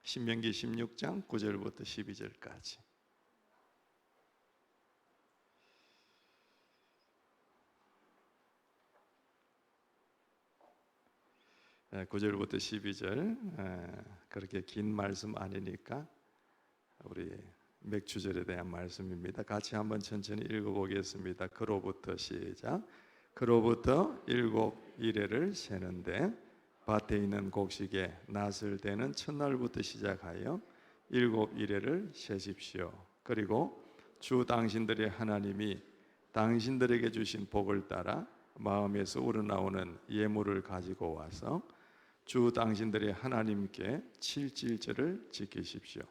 신명기 16장 9절부터 12절까지. 네, 9절부터 12절. 그렇게 긴 말씀 아니니까 우리 맥주절에 대한 말씀입니다. 같이 한번 천천히 읽어보겠습니다. 그로부터 시작. 그로부터 7일을 세는데 밭에 있는 곡식에 낫을 대는 첫날부터 시작하여 7일을 세십시오. 그리고 주 당신들의 하나님이 당신들에게 주신 복을 따라 마음에서 우러나오는 예물을 가지고 와서 주 당신들의 하나님께 칠칠절을 지키십시오.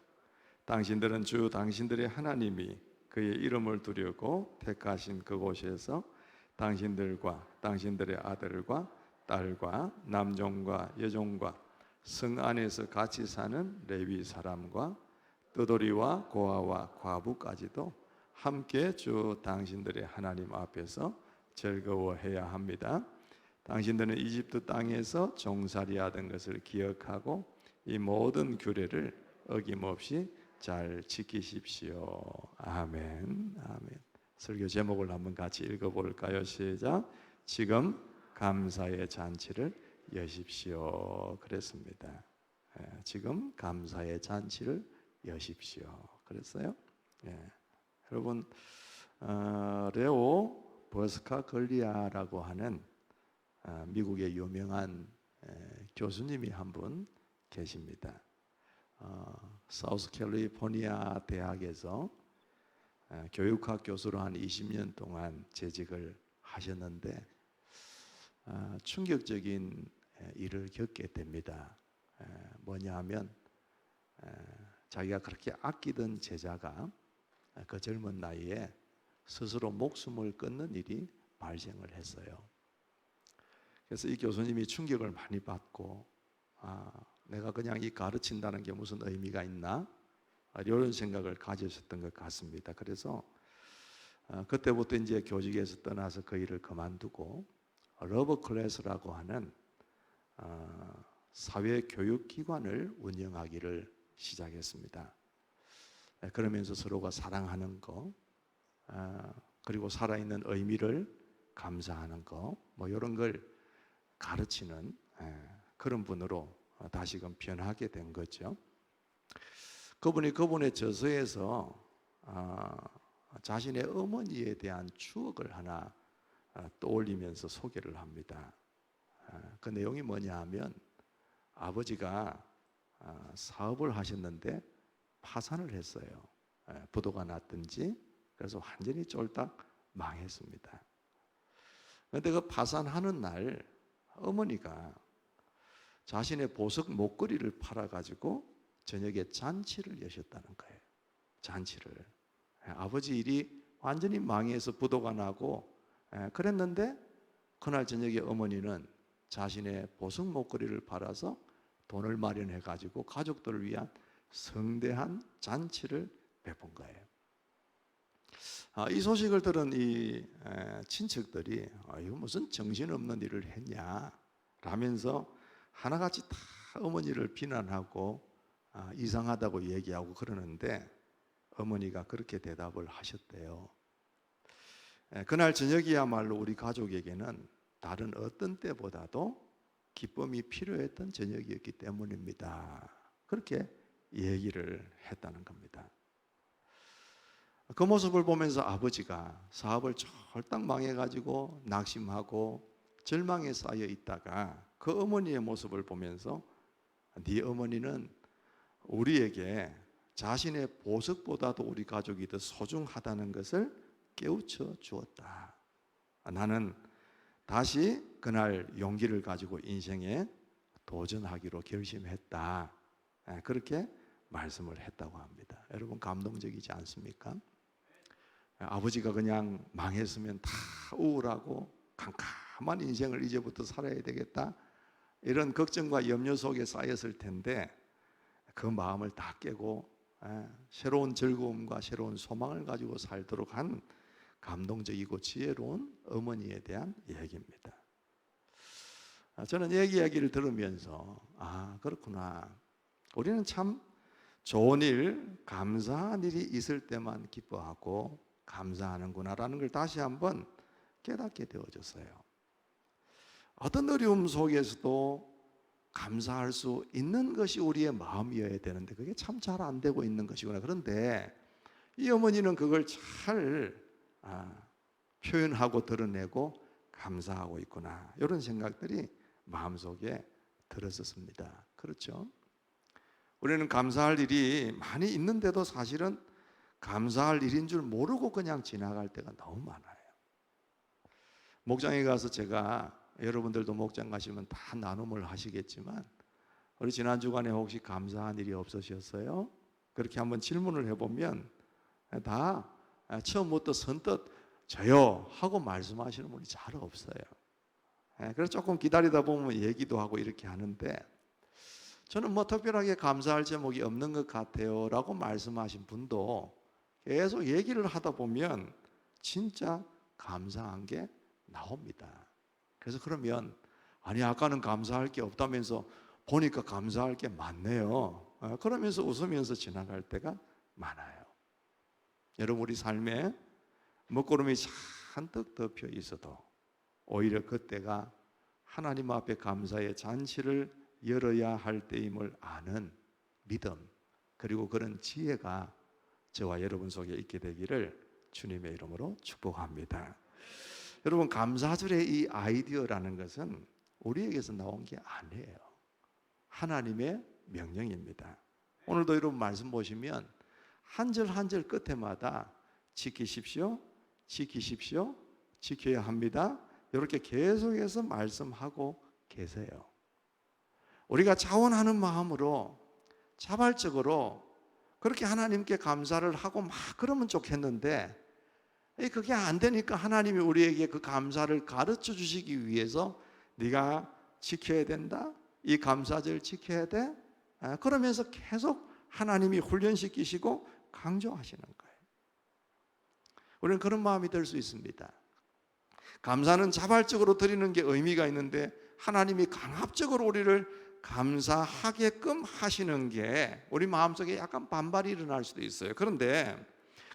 당신들은 주 당신들의 하나님이 그의 이름을 두려고 택하신 그곳에서 당신들과 당신들의 아들과 딸과 남종과 여종과 성 안에서 같이 사는 레위 사람과 떠돌이와 고아와 과부까지도 함께 주 당신들의 하나님 앞에서 즐거워해야 합니다. 당신들은 이집트 땅에서 종살이하던 것을 기억하고 이 모든 규례를 어김없이 잘 지키십시오. 아멘. 아멘. 설교 제목을 한번 같이 읽어볼까요? 시작. 지금 감사의 잔치를 여십시오. 그랬습니다. 지금 감사의 잔치를 여십시오. 그랬어요? 여러분, 레오 버스카걸리아라고 하는 미국의 유명한 교수님이 한 분 계십니다. 사우스캘리포니아 대학에서 교육학 교수로 한 20년 동안 재직을 하셨는데 충격적인 일을 겪게 됩니다. 뭐냐 하면 자기가 그렇게 아끼던 제자가 그 젊은 나이에 스스로 목숨을 끊는 일이 발생을 했어요. 그래서 이 교수님이 충격을 많이 받고 내가 그냥 이 가르친다는 게 무슨 의미가 있나? 이런 생각을 가지셨던 것 같습니다. 그래서 그때부터 이제 교직에서 떠나서 그 일을 그만두고 러버 클래스라고 하는 사회교육기관을 운영하기를 시작했습니다. 그러면서 서로가 사랑하는 거, 그리고 살아있는 의미를 감사하는 거, 뭐 이런 걸 가르치는 그런 분으로 다시금 변하게 된 거죠. 그분이 그분의 저서에서 자신의 어머니에 대한 추억을 하나 떠올리면서 소개를 합니다. 그 내용이 뭐냐 하면 아버지가 사업을 하셨는데 파산을 했어요. 부도가 났든지. 그래서 완전히 쫄딱 망했습니다. 그런데 그 파산하는 날 어머니가 자신의 보석 목걸이를 팔아가지고 저녁에 잔치를 여셨다는 거예요. 잔치를. 아버지 일이 완전히 망해서 부도가 나고 그랬는데 그날 저녁에 어머니는 자신의 보석 목걸이를 팔아서 돈을 마련해가지고 가족들을 위한 성대한 잔치를 베푼 거예요. 이 소식을 들은 이 친척들이 이거 무슨 정신없는 일을 했냐 라면서 하나같이 다 어머니를 비난하고 이상하다고 얘기하고 그러는데 어머니가 그렇게 대답을 하셨대요. 그날 저녁이야말로 우리 가족에게는 다른 어떤 때보다도 기쁨이 필요했던 저녁이었기 때문입니다. 그렇게 얘기를 했다는 겁니다. 그 모습을 보면서 아버지가 사업을 쫄딱 망해가지고 낙심하고 절망에 쌓여 있다가 그 어머니의 모습을 보면서 네 어머니는 우리에게 자신의 보석보다도 우리 가족이 더 소중하다는 것을 깨우쳐 주었다. 나는 다시 그날 용기를 가지고 인생에 도전하기로 결심했다. 그렇게 말씀을 했다고 합니다. 여러분 감동적이지 않습니까? 아버지가 그냥 망했으면 다 우울하고 캄캄한 인생을 이제부터 살아야 되겠다 이런 걱정과 염려 속에 쌓였을 텐데 그 마음을 다 깨고 새로운 즐거움과 새로운 소망을 가지고 살도록 한 감동적이고 지혜로운 어머니에 대한 얘기입니다. 저는 이 이야기를 들으면서 그렇구나. 우리는 참 좋은 일, 감사한 일이 있을 때만 기뻐하고 감사하는구나라는 걸 다시 한번 깨닫게 되어졌어요. 어떤 어려움 속에서도 감사할 수 있는 것이 우리의 마음이어야 되는데 그게 참 잘 안 되고 있는 것이구나. 그런데 이 어머니는 그걸 잘 표현하고 드러내고 감사하고 있구나. 이런 생각들이 마음속에 들었었습니다. 그렇죠? 우리는 감사할 일이 많이 있는데도 사실은 감사할 일인 줄 모르고 그냥 지나갈 때가 너무 많아요. 목장에 가서 제가, 여러분들도 목장 가시면 다 나눔을 하시겠지만 우리 지난 주간에 혹시 감사한 일이 없으셨어요? 그렇게 한번 질문을 해보면 다 처음부터 선뜻 저요 하고 말씀하시는 분이 잘 없어요. 그래서 조금 기다리다 보면 얘기도 하고 이렇게 하는데, 저는 뭐 특별하게 감사할 제목이 없는 것 같아요 라고 말씀하신 분도 계속 얘기를 하다 보면 진짜 감사한 게 나옵니다. 그래서 그러면 아니 아까는 감사할 게 없다면서 보니까 감사할 게 많네요, 그러면서 웃으면서 지나갈 때가 많아요. 여러분, 우리 삶에 먹구름이 잔뜩 덮여 있어도 오히려 그때가 하나님 앞에 감사의 잔치를 열어야 할 때임을 아는 믿음, 그리고 그런 지혜가 저와 여러분 속에 있게 되기를 주님의 이름으로 축복합니다. 여러분, 감사절의 이 아이디어라는 것은 우리에게서 나온 게 아니에요. 하나님의 명령입니다. 오늘도 여러분 말씀 보시면 한 절 한 절 끝에마다 지키십시오, 지키십시오, 지켜야 합니다, 이렇게 계속해서 말씀하고 계세요. 우리가 자원하는 마음으로 자발적으로 그렇게 하나님께 감사를 하고 막 그러면 좋겠는데, 그게 안 되니까 하나님이 우리에게 그 감사를 가르쳐 주시기 위해서 네가 지켜야 된다, 이 감사절 지켜야 돼, 그러면서 계속 하나님이 훈련시키시고 강조하시는 거예요. 우리는 그런 마음이 될 수 있습니다. 감사는 자발적으로 드리는 게 의미가 있는데 하나님이 강압적으로 우리를 감사하게끔 하시는 게 우리 마음속에 약간 반발이 일어날 수도 있어요. 그런데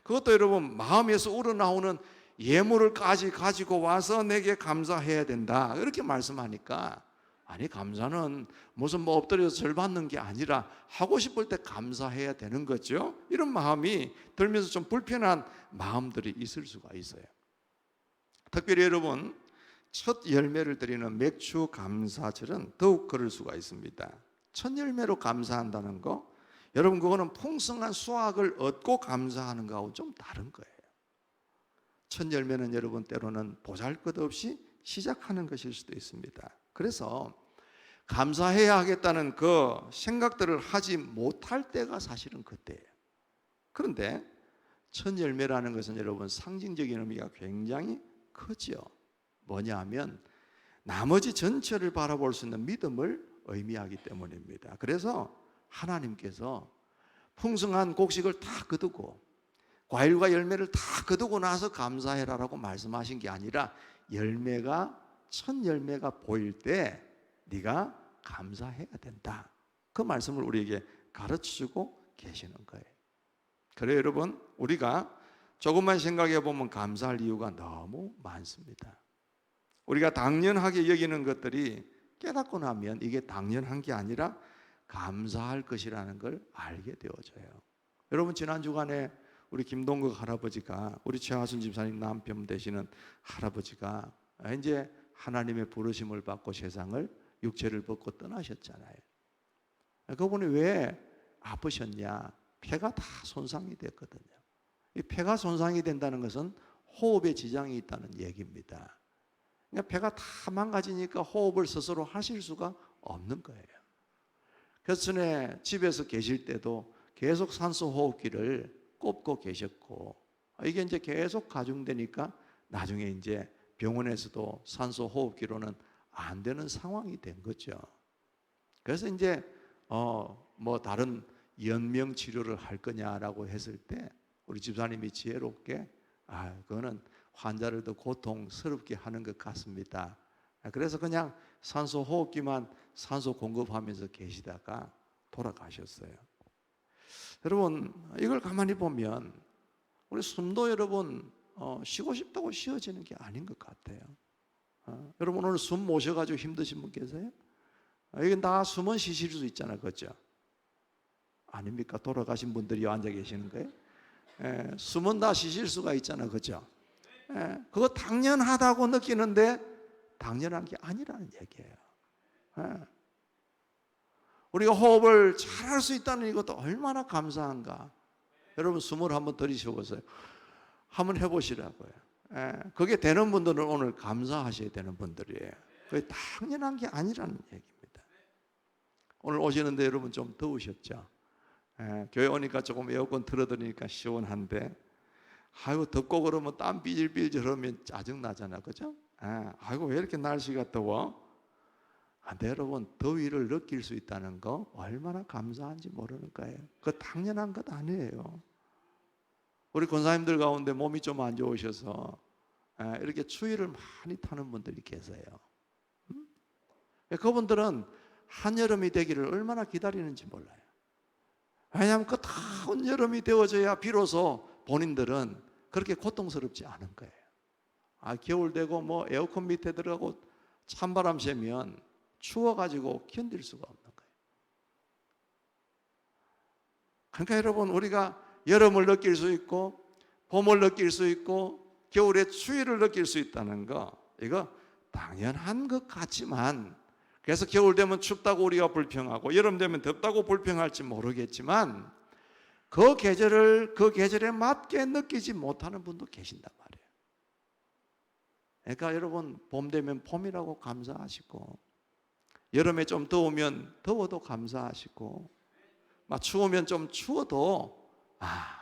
그것도 여러분 마음에서 우러나오는 예물을까지 가지고 와서 내게 감사해야 된다 이렇게 말씀하니까, 아니 감사는 무슨 뭐 엎드려서 절 받는 게 아니라 하고 싶을 때 감사해야 되는 거죠. 이런 마음이 들면서 좀 불편한 마음들이 있을 수가 있어요. 특별히 여러분, 첫 열매를 드리는 맥주 감사절은 더욱 그럴 수가 있습니다. 첫 열매로 감사한다는 거, 여러분 그거는 풍성한 수확을 얻고 감사하는 거하고 좀 다른 거예요. 첫 열매는 여러분 때로는 보잘것없이 시작하는 것일 수도 있습니다. 그래서 감사해야 하겠다는 그 생각들을 하지 못할 때가 사실은 그때예요. 그런데 첫 열매라는 것은 여러분 상징적인 의미가 굉장히 크죠. 뭐냐 하면 나머지 전체를 바라볼 수 있는 믿음을 의미하기 때문입니다. 그래서 하나님께서 풍성한 곡식을 다 거두고 과일과 열매를 다 거두고 나서 감사해라라고 말씀하신 게 아니라 첫 열매가 보일 때 네가 감사해야 된다, 그 말씀을 우리에게 가르쳐주고 계시는 거예요. 그래요 여러분, 우리가 조금만 생각해 보면 감사할 이유가 너무 많습니다. 우리가 당연하게 여기는 것들이 깨닫고 나면 이게 당연한 게 아니라 감사할 것이라는 걸 알게 되어져요. 여러분, 지난 주간에 우리 김동국 할아버지가, 우리 최하순 집사님 남편 되시는 할아버지가 이제 하나님의 부르심을 받고 세상을, 육체를 벗고 떠나셨잖아요. 그분이 왜 아프셨냐? 폐가 다 손상이 됐거든요. 이 폐가 손상이 된다는 것은 호흡에 지장이 있다는 얘기입니다. 그러니까 폐가 다 망가지니까 호흡을 스스로 하실 수가 없는 거예요. 그래서 전에 집에서 계실 때도 계속 산소 호흡기를 꼽고 계셨고, 이게 이제 계속 가중되니까 나중에 이제 병원에서도 산소 호흡기로는 안 되는 상황이 된 거죠. 그래서 이제 뭐 다른 연명 치료를 할 거냐라고 했을 때 우리 집사님이 지혜롭게 그거는 환자를 더 고통스럽게 하는 것 같습니다. 그래서 그냥 산소 호흡기만 산소 공급하면서 계시다가 돌아가셨어요. 여러분, 이걸 가만히 보면 우리 숨도 여러분 쉬고 싶다고 쉬어지는 게 아닌 것 같아요. 여러분, 오늘 숨 모셔가지고 힘드신 분 계세요? 이건 다 숨은 쉬실 수 있잖아요, 그렇죠? 아닙니까? 돌아가신 분들이 앉아 계시는 거예요? 숨은 다 쉬실 수가 있잖아요, 그렇죠? 그거 당연하다고 느끼는데 당연한 게 아니라는 얘기예요. 우리가 호흡을 잘할 수 있다는 이것도 얼마나 감사한가. 여러분, 숨을 한번 들이쉬고서요, 한번 해보시라고요. 그게 되는 분들은 오늘 감사하셔야 되는 분들이에요. 그게 당연한 게 아니라는 얘기입니다. 오늘 오시는데 여러분 좀 더우셨죠? 교회 오니까 조금 에어컨 틀어드리니까 시원한데, 아이고 덥고 그러면 땀 삐질삐질 흐르면 짜증나잖아, 그죠? 아이고 왜 이렇게 날씨가 더워? 근데 여러분, 더위를 느낄 수 있다는 거 얼마나 감사한지 모르는 거예요. 그거 당연한 것 아니에요. 우리 권사님들 가운데 몸이 좀 안 좋으셔서 이렇게 추위를 많이 타는 분들이 계세요. 그분들은 한여름이 되기를 얼마나 기다리는지 몰라요. 왜냐하면 그 더운 여름이 되어져야 비로소 본인들은 그렇게 고통스럽지 않은 거예요. 겨울 되고 뭐 에어컨 밑에 들어가고 찬바람 쐬면 추워가지고 견딜 수가 없는 거예요. 그러니까 여러분, 우리가 여름을 느낄 수 있고 봄을 느낄 수 있고 겨울에 추위를 느낄 수 있다는 거, 이거 당연한 것 같지만, 그래서 겨울 되면 춥다고 우리가 불평하고 여름 되면 덥다고 불평할지 모르겠지만 그 계절에 맞게 느끼지 못하는 분도 계신단 말이에요. 그러니까 여러분, 봄 되면 봄이라고 감사하시고, 여름에 좀 더우면 더워도 감사하시고, 막 추우면 좀 추워도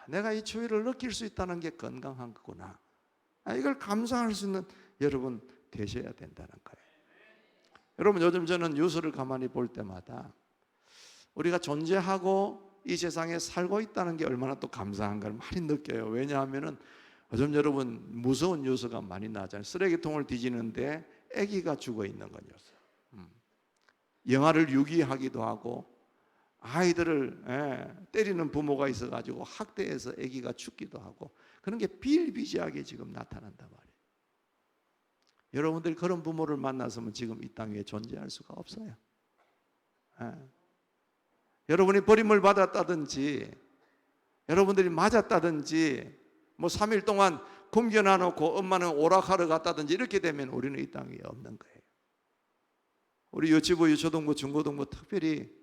내가 이 추위를 느낄 수 있다는 게 건강한 거구나, 이걸 감사할 수 있는 여러분 되셔야 된다는 거예요. 여러분, 요즘 저는 뉴스를 가만히 볼 때마다 우리가 존재하고 이 세상에 살고 있다는 게 얼마나 또 감사한 걸 많이 느껴요. 왜냐하면 요즘 여러분 무서운 뉴스가 많이 나잖아요. 쓰레기통을 뒤지는데 아기가 죽어 있는 건 뉴스. 영아를 유기하기도 하고, 아이들을 때리는 부모가 있어가지고 학대해서 아기가 죽기도 하고, 그런 게 비일비재하게 지금 나타난단 말이에요. 여러분들이 그런 부모를 만났으면 지금 이 땅 위에 존재할 수가 없어요. 여러분이 버림을 받았다든지 여러분들이 맞았다든지 뭐 3일 동안 굶겨놔 놓고 엄마는 오락하러 갔다든지 이렇게 되면 우리는 이 땅 위에 없는 거예요. 우리 유치부, 유초등부, 중고등부, 특별히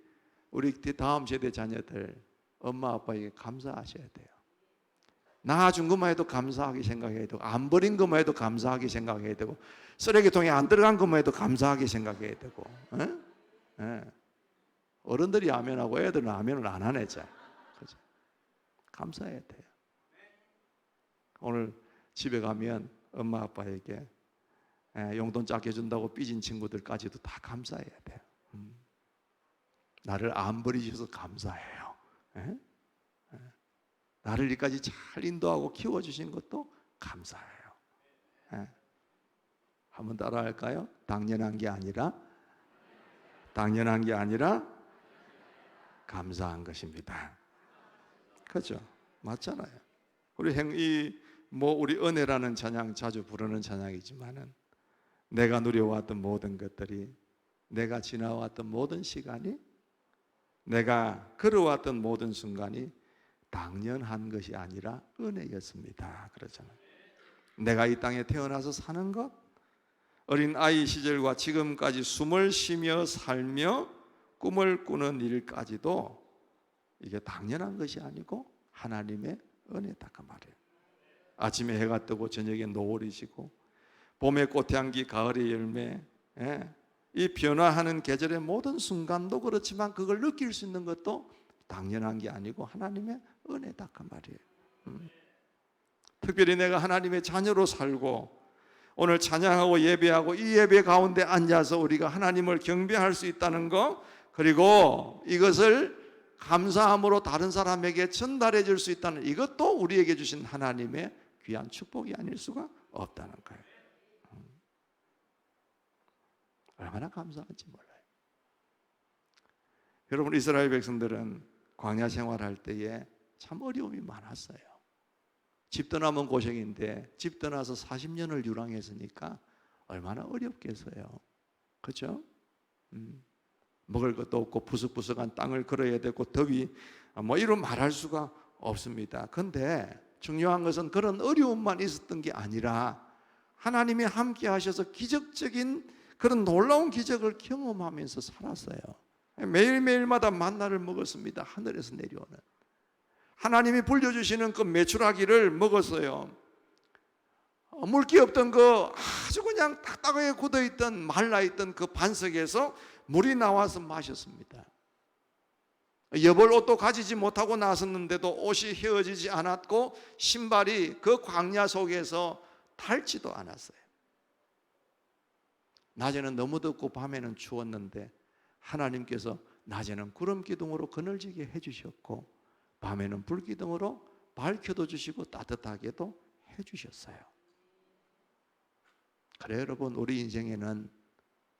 우리 다음 세대 자녀들 엄마 아빠에게 감사하셔야 돼요. 낳아준 것만 해도 감사하게 생각해야 되고, 안 버린 것만 해도 감사하게 생각해야 되고, 쓰레기통에 안 들어간 것만 해도 감사하게 생각해야 되고. 어른들이 아멘하고 애들은 아멘을 안 하네. 그죠? 감사해야 돼요. 오늘 집에 가면 엄마 아빠에게 용돈 작게 준다고 삐진 친구들까지도 다 감사해야 돼요. 나를 안 버리셔서 감사해요. 나를 여기까지 잘 인도하고 키워주신 것도 감사해요. 한번 따라 할까요? 당연한 게 아니라 감사한 것입니다. 그렇죠? 맞잖아요. 우리 우리 은혜라는 찬양 자주 부르는 찬양이지만은, 내가 누려왔던 모든 것들이, 내가 지나왔던 모든 시간이, 내가 걸어왔던 모든 순간이 당연한 것이 아니라 은혜였습니다. 그렇잖아요. 내가 이 땅에 태어나서 사는 것, 어린 아이 시절과 지금까지 숨을 쉬며 살며 꿈을 꾸는 일까지도 이게 당연한 것이 아니고 하나님의 은혜다 그 말이에요. 아침에 해가 뜨고 저녁에 노을이 지고 봄의 꽃향기, 가을의 열매, 이 변화하는 계절의 모든 순간도 그렇지만 그걸 느낄 수 있는 것도 당연한 게 아니고 하나님의 은혜다 그 말이에요. 특별히 내가 하나님의 자녀로 살고 오늘 찬양하고 예배하고 이 예배 가운데 앉아서 우리가 하나님을 경배할 수 있다는 거, 그리고 이것을 감사함으로 다른 사람에게 전달해 줄 수 있다는 이것도 우리에게 주신 하나님의 귀한 축복이 아닐 수가 없다는 거예요. 얼마나 감사한지 몰라요. 여러분, 이스라엘 백성들은 광야 생활할 때에 참 어려움이 많았어요. 집 떠나면 고생인데 집 떠나서 40년을 유랑했으니까 얼마나 어렵겠어요. 그렇죠? 먹을 것도 없고 부석부석한 땅을 걸어야 되고 더위 뭐 이런 말할 수가 없습니다. 그런데 중요한 것은 그런 어려움만 있었던 게 아니라 하나님이 함께 하셔서 기적적인 그런 놀라운 기적을 경험하면서 살았어요. 매일매일마다 만나를 먹었습니다. 하늘에서 내려오는 하나님이 불려주시는 그 메추라기를 먹었어요. 물기 없던 그 아주 그냥 딱딱하게 굳어있던 말라있던 그 반석에서 물이 나와서 마셨습니다. 여벌 옷도 가지지 못하고 나섰는데도 옷이 휘어지지 않았고 신발이 그 광야 속에서 닳지도 않았어요. 낮에는 너무 덥고 밤에는 추웠는데 하나님께서 낮에는 구름 기둥으로 그늘지게 해주셨고 밤에는 불 기둥으로 밝혀도 주시고 따뜻하게도 해주셨어요. 그래 여러분, 우리 인생에는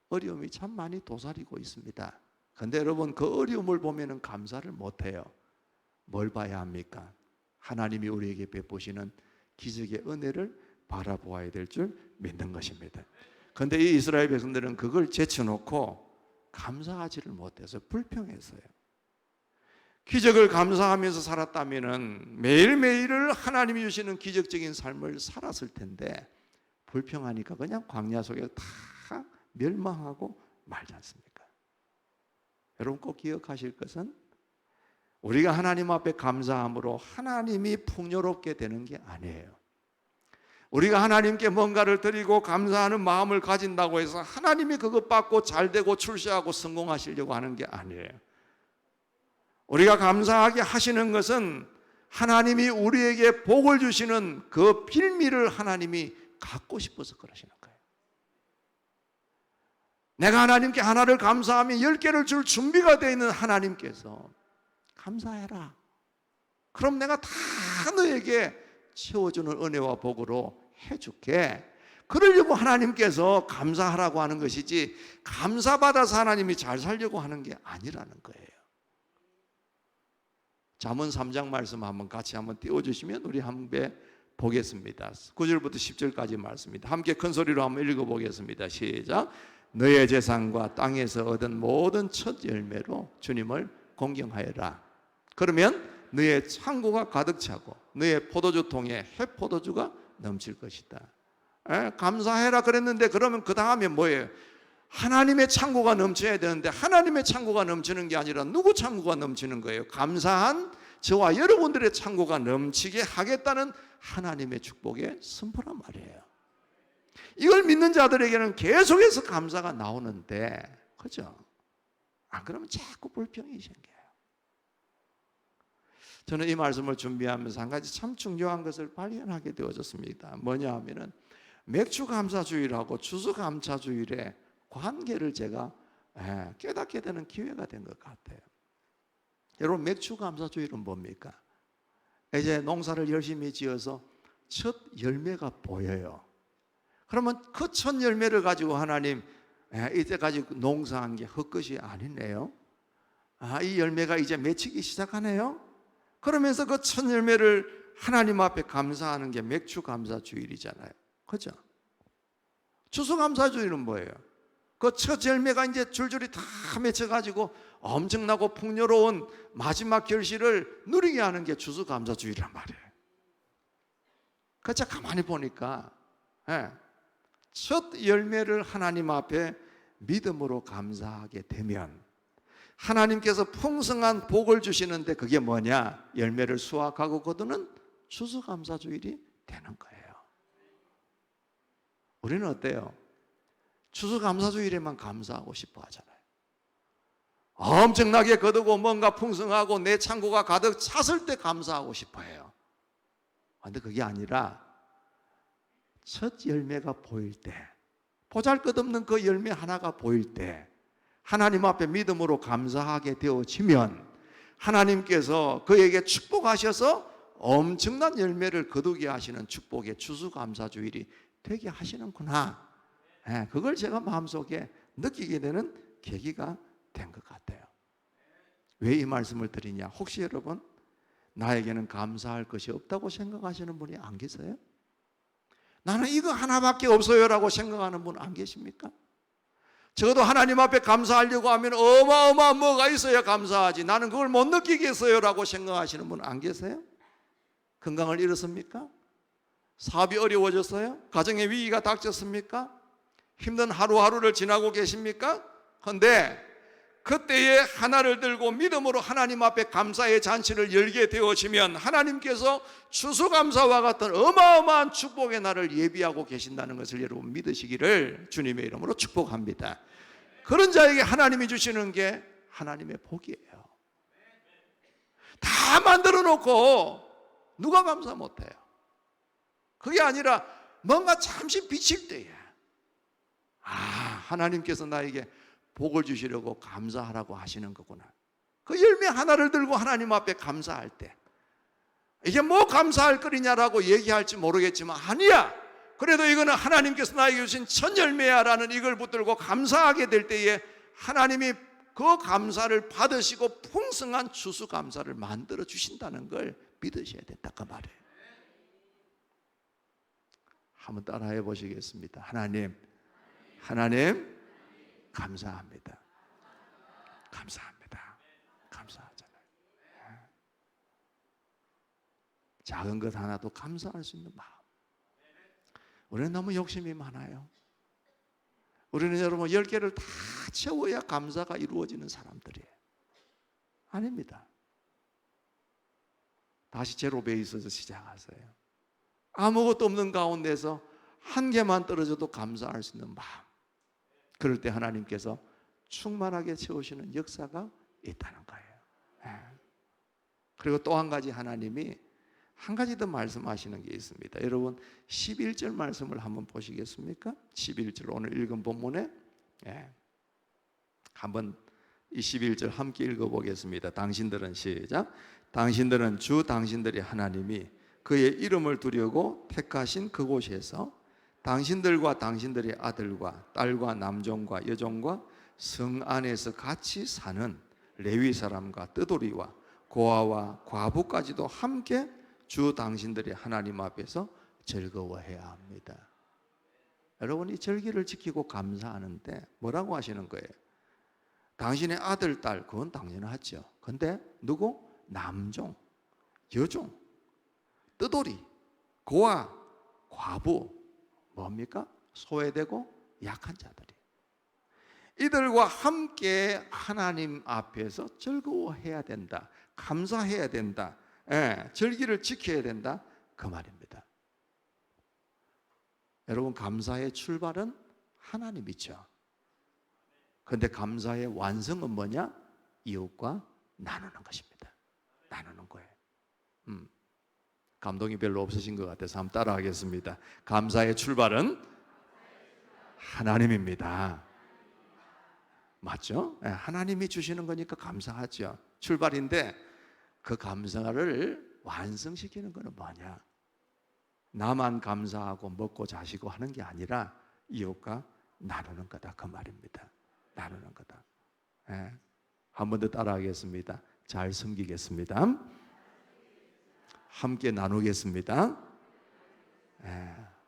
어려움이 참 많이 도사리고 있습니다. 그런데 여러분, 그 어려움을 보면 감사를 못해요. 뭘 봐야 합니까? 하나님이 우리에게 베푸시는 기적의 은혜를 바라보아야 될 줄 믿는 것입니다. 그런데 이 이스라엘 백성들은 그걸 제쳐놓고 감사하지를 못해서 불평했어요. 기적을 감사하면서 살았다면 매일매일을 하나님이 주시는 기적적인 삶을 살았을 텐데 불평하니까 그냥 광야 속에 다 멸망하고 말지 않습니까? 여러분 꼭 기억하실 것은 우리가 하나님 앞에 감사함으로 하나님이 풍요롭게 되는 게 아니에요. 우리가 하나님께 뭔가를 드리고 감사하는 마음을 가진다고 해서 하나님이 그것 받고 잘되고 출세하고 성공하시려고 하는 게 아니에요. 우리가 감사하게 하시는 것은 하나님이 우리에게 복을 주시는 그 빌미를 하나님이 갖고 싶어서 그러시는 거예요. 내가 하나님께 하나를 감사하면 10개를 줄 준비가 되어 있는 하나님께서 감사해라. 그럼 내가 다 너에게 채워주는 은혜와 복으로 해줄게. 그러려고 하나님께서 감사하라고 하는 것이지 감사받아서 하나님이 잘 살려고 하는 게 아니라는 거예요. 잠언 3장 말씀 한번 같이 한번 띄워주시면 우리 함께 보겠습니다. 9절부터 10절까지 말씀입니다. 함께 큰 소리로 한번 읽어보겠습니다. 시작. 너의 재산과 땅에서 얻은 모든 첫 열매로 주님을 공경하여라. 그러면 너의 창고가 가득 차고 너의 포도주통에 해포도주가 넘칠 것이다. 감사해라 그랬는데 그러면 그 다음에 뭐예요? 하나님의 창고가 넘쳐야 되는데 하나님의 창고가 넘치는 게 아니라 누구 창고가 넘치는 거예요? 감사한 저와 여러분들의 창고가 넘치게 하겠다는 하나님의 축복의 선포란 말이에요. 이걸 믿는 자들에게는 계속해서 감사가 나오는데, 그죠? 안 그러면 자꾸 불평이 생겨요. 저는 이 말씀을 준비하면서 한 가지 참 중요한 것을 발견하게 되어졌습니다. 뭐냐 하면은 맥주 감사주일하고 추수 감사주일의 관계를 제가 깨닫게 되는 기회가 된 것 같아요. 여러분, 맥주 감사주일은 뭡니까? 이제 농사를 열심히 지어서 첫 열매가 보여요. 그러면 그 첫 열매를 가지고 하나님, 이때까지 농사한 게 헛것이 아니네요. 이 열매가 이제 맺히기 시작하네요. 그러면서 그 첫 열매를 하나님 앞에 감사하는 게 맥주 감사주일이잖아요. 그죠? 추수 감사주일은 뭐예요? 그 첫 열매가 이제 줄줄이 다 맺혀가지고 엄청나고 풍요로운 마지막 결실을 누리게 하는 게 추수 감사주일이란 말이에요. 그래서 가만히 보니까 첫 열매를 하나님 앞에 믿음으로 감사하게 되면 하나님께서 풍성한 복을 주시는데 그게 뭐냐? 열매를 수확하고 거두는 추수감사주일이 되는 거예요. 우리는 어때요? 추수감사주일에만 감사하고 싶어 하잖아요. 엄청나게 거두고 뭔가 풍성하고 내 창고가 가득 찼을 때 감사하고 싶어 해요. 그런데 그게 아니라 첫 열매가 보일 때, 보잘것없는 그 열매 하나가 보일 때 하나님 앞에 믿음으로 감사하게 되어지면 하나님께서 그에게 축복하셔서 엄청난 열매를 거두게 하시는 축복의 추수감사주일이 되게 하시는구나. 그걸 제가 마음속에 느끼게 되는 계기가 된 것 같아요. 왜 이 말씀을 드리냐? 혹시 여러분 나에게는 감사할 것이 없다고 생각하시는 분이 안 계세요? 나는 이거 하나밖에 없어요라고 생각하는 분 안 계십니까? 적어도 하나님 앞에 감사하려고 하면 어마어마한 뭐가 있어야 감사하지, 나는 그걸 못 느끼겠어요라고 생각하시는 분 안 계세요? 건강을 잃었습니까? 사업이 어려워졌어요? 가정의 위기가 닥쳤습니까? 힘든 하루하루를 지나고 계십니까? 그런데 그때에 하나를 들고 믿음으로 하나님 앞에 감사의 잔치를 열게 되어지면 하나님께서 추수감사와 같은 어마어마한 축복의 날을 예비하고 계신다는 것을 여러분 믿으시기를 주님의 이름으로 축복합니다. 그런 자에게 하나님이 주시는 게 하나님의 복이에요. 다 만들어 놓고 누가 감사 못해요? 그게 아니라 뭔가 잠시 비칠 때에 하나님께서 나에게 복을 주시려고 감사하라고 하시는 거구나. 그 열매 하나를 들고 하나님 앞에 감사할 때 이게 뭐 감사할 거리냐라고 얘기할지 모르겠지만 아니야, 그래도 이거는 하나님께서 나에게 주신 첫 열매야라는 이걸 붙들고 감사하게 될 때에 하나님이 그 감사를 받으시고 풍성한 추수감사를 만들어 주신다는 걸 믿으셔야 된다 그 말이에요. 한번 따라해 보시겠습니다. 하나님 감사합니다. 감사합니다. 감사하잖아요. 작은 것 하나도 감사할 수 있는 마음. 우리는 너무 욕심이 많아요. 우리는 여러분 10개를 다 채워야 감사가 이루어지는 사람들이에요. 아닙니다. 다시 제로 베이스에서 시작하세요. 아무것도 없는 가운데서 한 개만 떨어져도 감사할 수 있는 마음. 그럴 때 하나님께서 충만하게 채우시는 역사가 있다는 거예요. 그리고 또 한 가지 하나님이 한 가지 더 말씀하시는 게 있습니다. 여러분 11절 말씀을 한번 보시겠습니까? 11절 오늘 읽은 본문에 한번 이 11절 함께 읽어보겠습니다. 당신들은 시작. 당신들은 주 당신들의 하나님이 그의 이름을 두려고 택하신 그곳에서 당신들과 당신들의 아들과 딸과 남종과 여종과 성 안에서 같이 사는 레위 사람과 뜨돌이와 고아와 과부까지도 함께 주 당신들의 하나님 앞에서 즐거워해야 합니다. 여러분 이 절기를 지키고 감사하는데 뭐라고 하시는 거예요? 당신의 아들, 딸 그건 당연하죠. 근데 누구? 남종, 여종, 뜨돌이, 고아, 과부 뭡니까? 소외되고 약한 자들이 이들과 함께 하나님 앞에서 즐거워해야 된다. 감사해야 된다. 절기를 지켜야 된다. 그 말입니다. 여러분 감사의 출발은 하나님이죠. 그런데 감사의 완성은 뭐냐? 이웃과 나누는 것입니다. 나누는 거예요. 감동이 별로 없으신 것 같아서 한번 따라하겠습니다. 감사의 출발은 하나님입니다. 맞죠? 하나님이 주시는 거니까 감사하죠. 출발인데 그 감사를 완성시키는 것은 뭐냐? 나만 감사하고 먹고 자시고 하는 게 아니라 이웃과 나누는 거다 그 말입니다. 나누는 거다. 한 번 더 따라하겠습니다. 잘 섬기겠습니다. 함께 나누겠습니다.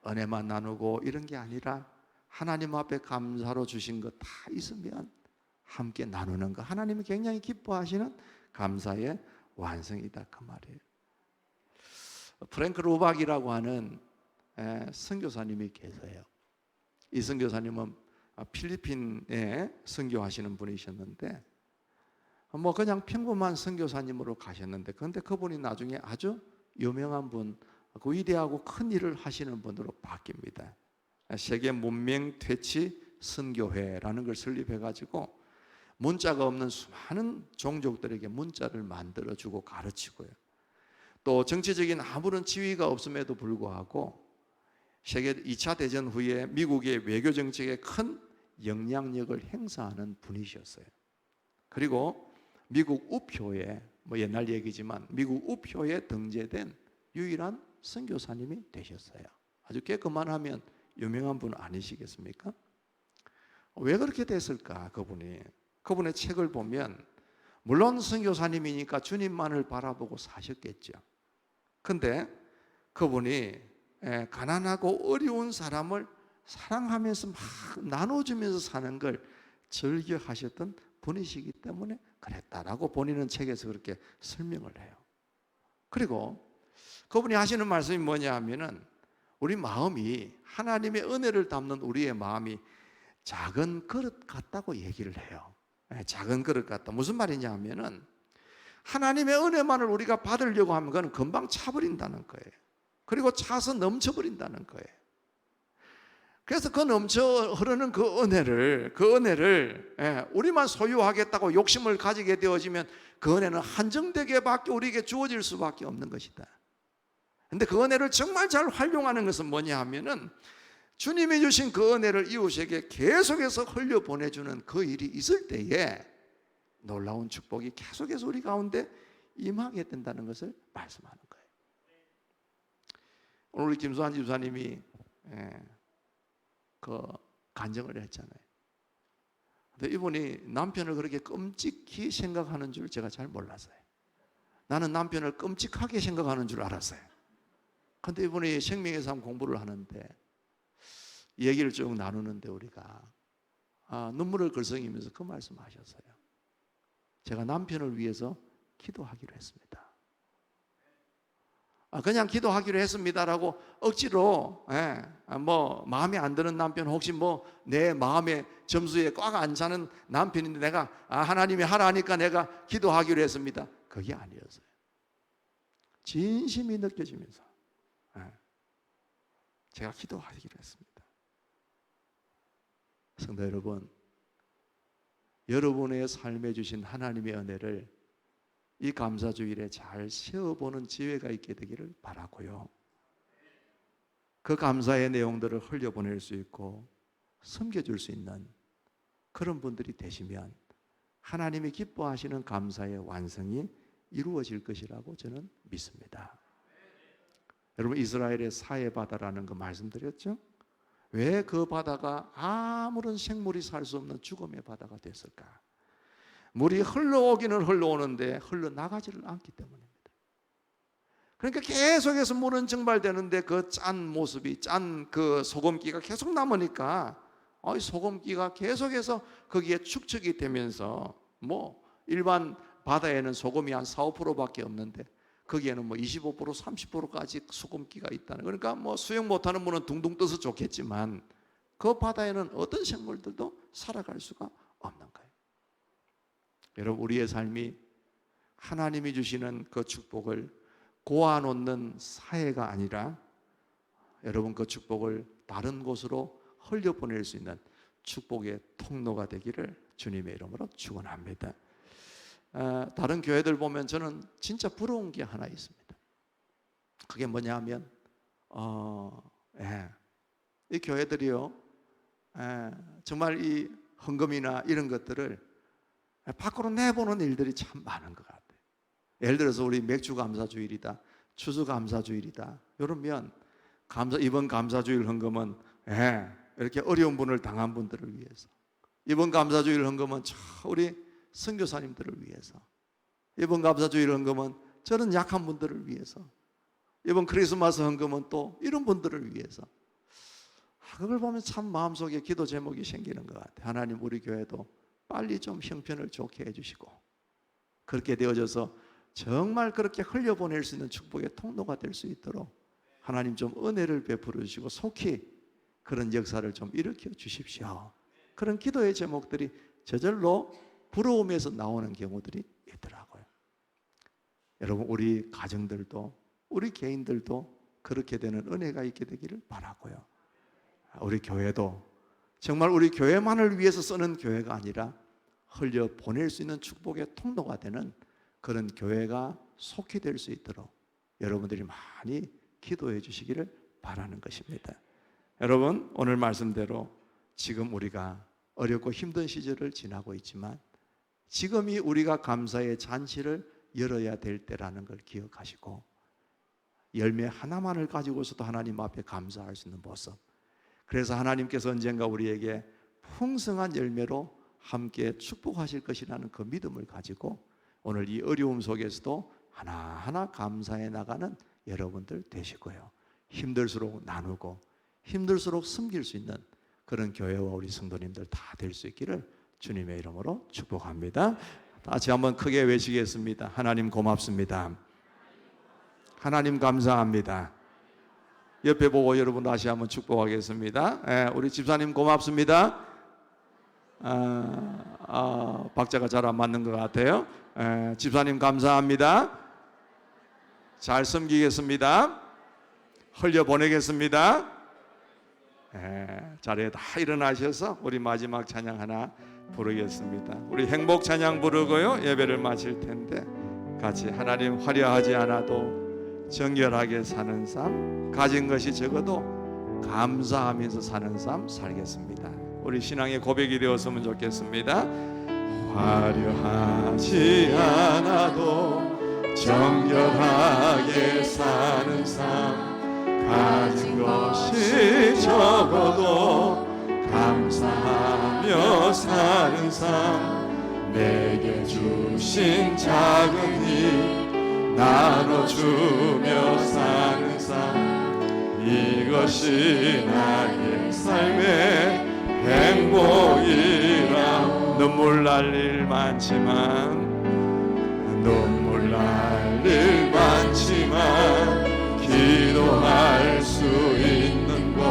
은혜만 나누고 이런 게 아니라 하나님 앞에 감사로 주신 것 다 있으면 함께 나누는 거 하나님이 굉장히 기뻐하시는 감사의 완성이다 그 말이에요. 프랭크 루박이라고 하는 선교사님이 계세요. 이 선교사님은 필리핀에 선교하시는 분이셨는데 뭐 그냥 평범한 선교사님으로 가셨는데 그런데 그분이 나중에 아주 유명한 분, 그 위대하고 큰 일을 하시는 분으로 바뀝니다. 세계 문명 퇴치 선교회라는 걸 설립해가지고 문자가 없는 수많은 종족들에게 문자를 만들어주고 가르치고요. 또 정치적인 아무런 지위가 없음에도 불구하고 세계 2차 대전 후에 미국의 외교 정책에 큰 영향력을 행사하는 분이셨어요. 그리고 미국 우표에 뭐 옛날 얘기지만 미국 우표에 등재된 유일한 선교사님이 되셨어요. 아주 깨끗만 유명한 분 아니시겠습니까? 왜 그렇게 됐을까? 그분의 책을 보면 물론 선교사님이니까 주님만을 바라보고 사셨겠죠. 근데 그분이 가난하고 어려운 사람을 사랑하면서 막 나눠주면서 사는 걸 즐겨하셨던 분이시기 때문에 그랬다라고 본인은 책에서 그렇게 설명을 해요. 그리고 그분이 하시는 말씀이 뭐냐 하면은 우리 마음이 하나님의 은혜를 담는 우리의 마음이 작은 그릇 같다고 얘기를 해요. 작은 그릇 같다. 무슨 말이냐 하면은 하나님의 은혜만을 우리가 받으려고 하면 그건 금방 차버린다는 거예요. 그리고 차서 넘쳐버린다는 거예요. 그래서 그 넘쳐 흐르는 그 은혜를 우리만 소유하겠다고 욕심을 가지게 되어지면 그 은혜는 한정되게밖에 우리에게 주어질 수밖에 없는 것이다. 근데 그 은혜를 정말 잘 활용하는 것은 뭐냐 하면은 주님이 주신 그 은혜를 이웃에게 계속해서 흘려보내주는 그 일이 있을 때에 놀라운 축복이 계속해서 우리 가운데 임하게 된다는 것을 말씀하는 거예요. 오늘 우리 김수환 집사님이 그 간증을 했잖아요. 근데 이분이 남편을 그렇게 끔찍히 생각하는 줄 제가 잘 몰랐어요. 나는 남편을 끔찍하게 생각하는 줄 알았어요. 근데 이분이 생명의 삶 공부를 하는데 얘기를 쭉 나누는데 우리가 눈물을 글썽이면서 그 말씀하셨어요. 제가 남편을 위해서 기도하기로 했습니다. 그냥 기도하기로 했습니다라고 억지로 뭐 마음에 안 드는 남편, 혹시 뭐 내 마음의 점수에 꽉 안 차는 남편인데 내가 하나님이 하라니까 내가 기도하기로 했습니다. 그게 아니었어요. 진심이 느껴지면서 제가 기도하기로 했습니다. 성도 여러분, 여러분의 삶에 주신 하나님의 은혜를 이 감사주일에 잘 세워보는 지혜가 있게 되기를 바라고요. 그 감사의 내용들을 흘려보낼 수 있고 섬겨줄 수 있는 그런 분들이 되시면 하나님이 기뻐하시는 감사의 완성이 이루어질 것이라고 저는 믿습니다. 여러분, 이스라엘의 사해바다라는 거 말씀드렸죠? 왜 그 바다가 아무런 생물이 살 수 없는 죽음의 바다가 됐을까? 물이 흘러오기는 흘러오는데 흘러나가지를 않기 때문입니다. 그러니까 계속해서 물은 증발되는데 그 짠 모습이, 짠 그 소금기가 계속 남으니까 소금기가 계속해서 거기에 축적이 되면서 뭐 일반 바다에는 소금이 한 4, 5%밖에 없는데 거기에는 뭐 25%, 30%까지 소금기가 있다는. 그러니까 뭐 수영 못하는 분은 둥둥 떠서 좋겠지만 그 바다에는 어떤 생물들도 살아갈 수가 없는 거예요. 여러분, 우리의 삶이 하나님이 주시는 그 축복을 고아놓는 사회가 아니라 여러분 그 축복을 다른 곳으로 흘려보낼 수 있는 축복의 통로가 되기를 주님의 이름으로 축원합니다. 다른 교회들 보면 저는 진짜 부러운 게 하나 있습니다. 그게 뭐냐 하면 이 교회들이요 정말 이 헌금이나 이런 것들을 밖으로 내보는 일들이 참 많은 것 같아요. 예를 들어서 우리 맥주 감사주일이다, 추수 감사주일이다 이러면 이번 감사주일 헌금은 이렇게 어려운 분을 당한 분들을 위해서, 이번 감사주일 헌금은 우리 선교사님들을 위해서, 이번 감사주일 헌금은 저런 약한 분들을 위해서, 이번 크리스마스 헌금은 또 이런 분들을 위해서. 그걸 보면 참 마음속에 기도 제목이 생기는 것 같아요. 하나님, 우리 교회도 빨리 좀 형편을 좋게 해주시고 그렇게 되어져서 정말 그렇게 흘려보낼 수 있는 축복의 통로가 될 수 있도록 하나님 좀 은혜를 베풀어 주시고 속히 그런 역사를 좀 일으켜 주십시오. 그런 기도의 제목들이 저절로 부러움에서 나오는 경우들이 있더라고요. 여러분, 우리 가정들도 우리 개인들도 그렇게 되는 은혜가 있게 되기를 바라고요. 우리 교회도 정말 우리 교회만을 위해서 쓰는 교회가 아니라 흘려보낼 수 있는 축복의 통로가 되는 그런 교회가 속히 될 수 있도록 여러분들이 많이 기도해 주시기를 바라는 것입니다. 여러분, 오늘 말씀대로 지금 우리가 어렵고 힘든 시절을 지나고 있지만 지금이 우리가 감사의 잔치를 열어야 될 때라는 걸 기억하시고 열매 하나만을 가지고서도 하나님 앞에 감사할 수 있는 모습, 그래서 하나님께서 언젠가 우리에게 풍성한 열매로 함께 축복하실 것이라는 그 믿음을 가지고 오늘 이 어려움 속에서도 하나하나 감사해 나가는 여러분들 되시고요. 힘들수록 나누고 힘들수록 섬길 수 있는 그런 교회와 우리 성도님들 다 될 수 있기를 주님의 이름으로 축복합니다. 다시 한번 크게 외치겠습니다. 하나님 고맙습니다. 하나님 감사합니다. 옆에 보고 여러분 다시 한번 축복하겠습니다. 우리 집사님 고맙습니다. 박자가 잘 안 맞는 것 같아요. 집사님 감사합니다. 잘 섬기겠습니다. 흘려보내겠습니다. 자리에 다 일어나셔서 우리 마지막 찬양 하나 부르겠습니다. 우리 행복 찬양 부르고요 예배를 마칠 텐데 같이 하나님 화려하지 않아도 정결하게 사는 삶, 가진 것이 적어도 감사하면서 사는 삶 살겠습니다. 우리 신앙의 고백이 되었으면 좋겠습니다. 화려하지 않아도 정결하게 사는 삶, 가진 것이 적어도 감사하며 사는 삶, 내게 주신 작은 힘 나눠주며 사는 삶, 이것이 나의 삶의 행복이라. 눈물 날 일 많지만 눈물 날 일 많지만 기도할 수 있는 곳,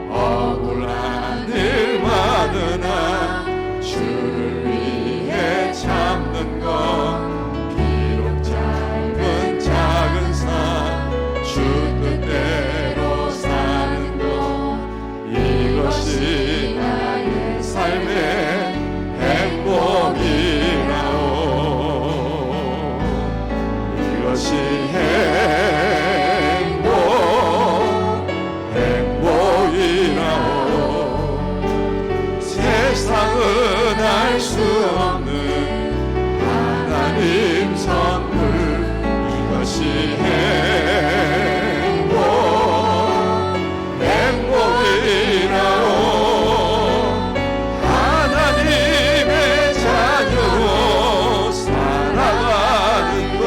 억울한 일 많으나 주를 위해 참는 것, 비록 짧은 작은 삶 주 뜻대로 사는 것, 이것이 나의 삶의 행복이라오. 이것이 행복이라오. 세상은 알 수 없는 하나님 선물, 이것이 행복이라오. 하나님의 자녀로 살아가는 것,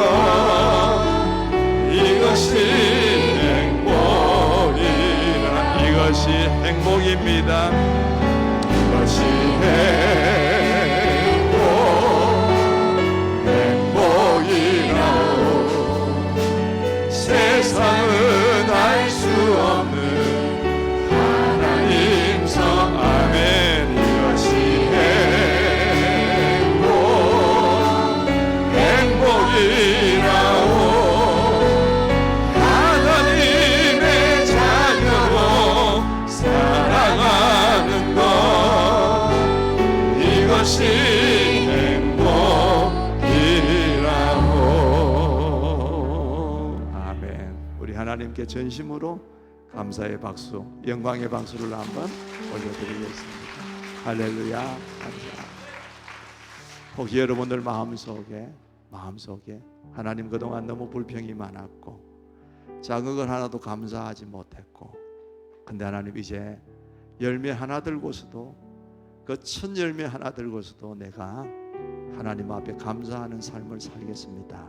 이것이 행복이라. 이것이 행복입니다. 이것이 행복이라오. 세상은 알 수 없는 하나님 성. 아멘. 이것이 행복이라오. 하나님의 자녀로 살아가는 것, 이것이 행복이라오. 아멘. 우리 하나님께 전심으로 감사의 박수, 영광의 박수를 한번 올려드리겠습니다. 할렐루야. 감사. 혹시 여러분들 마음속에 하나님 그동안 너무 불평이 많았고 작은 것 하나도 감사하지 못했고, 근데 하나님 이제 열매 하나 들고서도, 그 첫 열매 하나 들고서도 내가 하나님 앞에 감사하는 삶을 살겠습니다.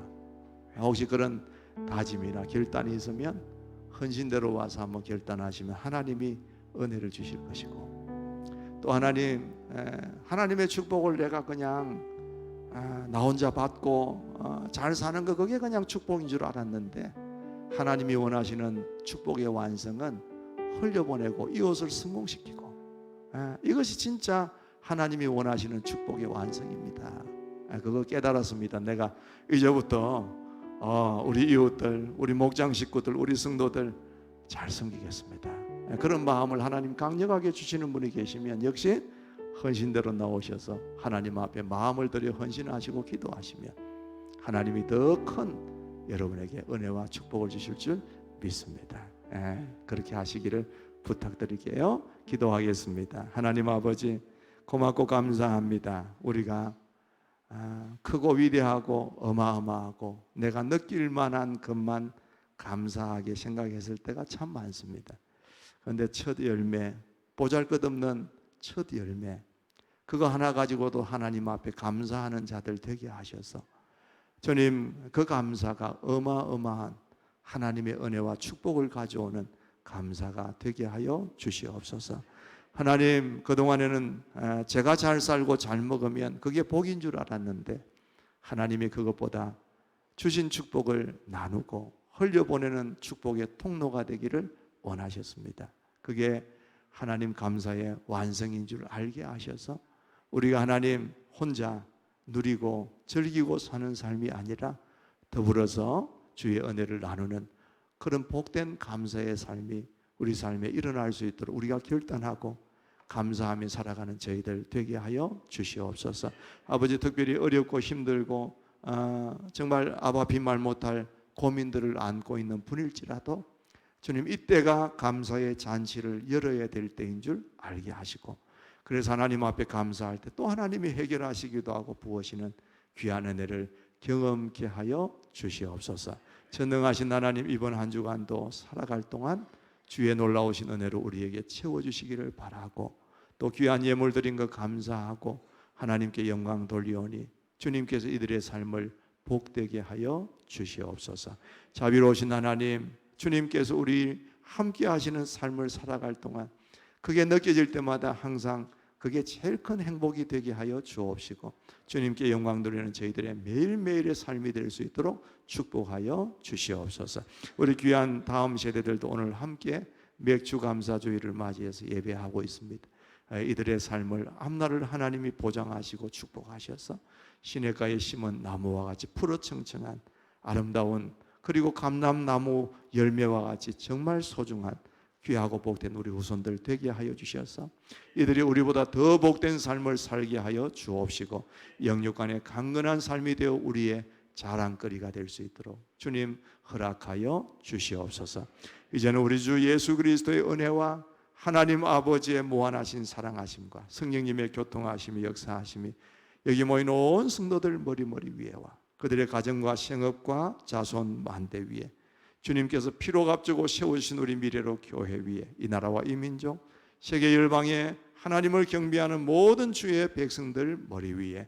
혹시 그런 다짐이나 결단이 있으면 헌신대로 와서 한번 결단하시면 하나님이 은혜를 주실 것이고, 또 하나님의 축복을 내가 그냥 나 혼자 받고 잘 사는 거, 그게 그냥 축복인 줄 알았는데 하나님이 원하시는 축복의 완성은 흘려보내고 이웃을 성공시키고, 이것이 진짜 하나님이 원하시는 축복의 완성입니다. 그거 깨달았습니다. 내가 이제부터 우리 이웃들, 우리 목장 식구들, 우리 성도들 잘 섬기겠습니다. 그런 마음을 하나님 강력하게 주시는 분이 계시면 역시 헌신대로 나오셔서 하나님 앞에 마음을 들여 헌신하시고 기도하시면 하나님이 더 큰 여러분에게 은혜와 축복을 주실 줄 믿습니다. 그렇게 하시기를 부탁드릴게요. 기도하겠습니다. 하나님 아버지, 고맙고 감사합니다. 우리가 크고 위대하고 어마어마하고 내가 느낄 만한 것만 감사하게 생각했을 때가 참 많습니다. 그런데 첫 열매, 보잘것없는 첫 열매, 그거 하나 가지고도 하나님 앞에 감사하는 자들 되게 하셔서 주님, 그 감사가 어마어마한 하나님의 은혜와 축복을 가져오는 감사가 되게 하여 주시옵소서. 하나님, 그동안에는 제가 잘 살고 잘 먹으면 그게 복인 줄 알았는데 하나님이 그것보다 주신 축복을 나누고 흘려보내는 축복의 통로가 되기를 원하셨습니다. 그게 하나님 감사의 완성인 줄 알게 하셔서 우리가 하나님 혼자 누리고 즐기고 사는 삶이 아니라 더불어서 주의 은혜를 나누는 그런 복된 감사의 삶이 우리 삶에 일어날 수 있도록 우리가 결단하고 감사하며 살아가는 저희들 되게 하여 주시옵소서. 아버지, 특별히 어렵고 힘들고 정말 아바 빈말 못할 고민들을 안고 있는 분일지라도 주님, 이때가 감사의 잔치를 열어야 될 때인 줄 알게 하시고, 그래서 하나님 앞에 감사할 때 또 하나님이 해결하시기도 하고 부으시는 귀한 은혜를 경험케 하여 주시옵소서. 전능하신 하나님, 이번 한 주간도 살아갈 동안 주의 놀라우신 은혜로 우리에게 채워주시기를 바라고, 또 귀한 예물 드린 것 감사하고 하나님께 영광 돌리오니 주님께서 이들의 삶을 복되게 하여 주시옵소서. 자비로우신 하나님, 주님께서 우리 함께 하시는 삶을 살아갈 동안 그게 느껴질 때마다 항상 그게 제일 큰 행복이 되게 하여 주옵시고, 주님께 영광 돌리는 저희들의 매일매일의 삶이 될 수 있도록 축복하여 주시옵소서. 우리 귀한 다음 세대들도 오늘 함께 맥주 감사주의를 맞이해서 예배하고 있습니다. 이들의 삶을 앞날을 하나님이 보장하시고 축복하셔서 시냇가에 심은 나무와 같이 푸르청청한 아름다운, 그리고 감람나무 열매와 같이 정말 소중한 귀하고 복된 우리 후손들 되게 하여 주셔서 이들이 우리보다 더 복된 삶을 살게 하여 주옵시고, 영육간의 강건한 삶이 되어 우리의 자랑거리가 될 수 있도록 주님 허락하여 주시옵소서. 이제는 우리 주 예수 그리스도의 은혜와 하나님 아버지의 무한하신 사랑하심과 성령님의 교통하심이 역사하심이 여기 모인 온 성도들 머리머리 위에와 그들의 가정과 생업과 자손 만대 위에, 주님께서 피로 값주고 세우신 우리 미래로 교회 위에, 이 나라와 이 민족 세계 열방에 하나님을 경배하는 모든 주의 백성들 머리 위에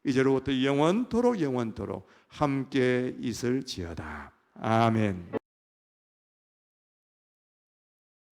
이제로부터 영원토록 함께 있을지어다. 아멘.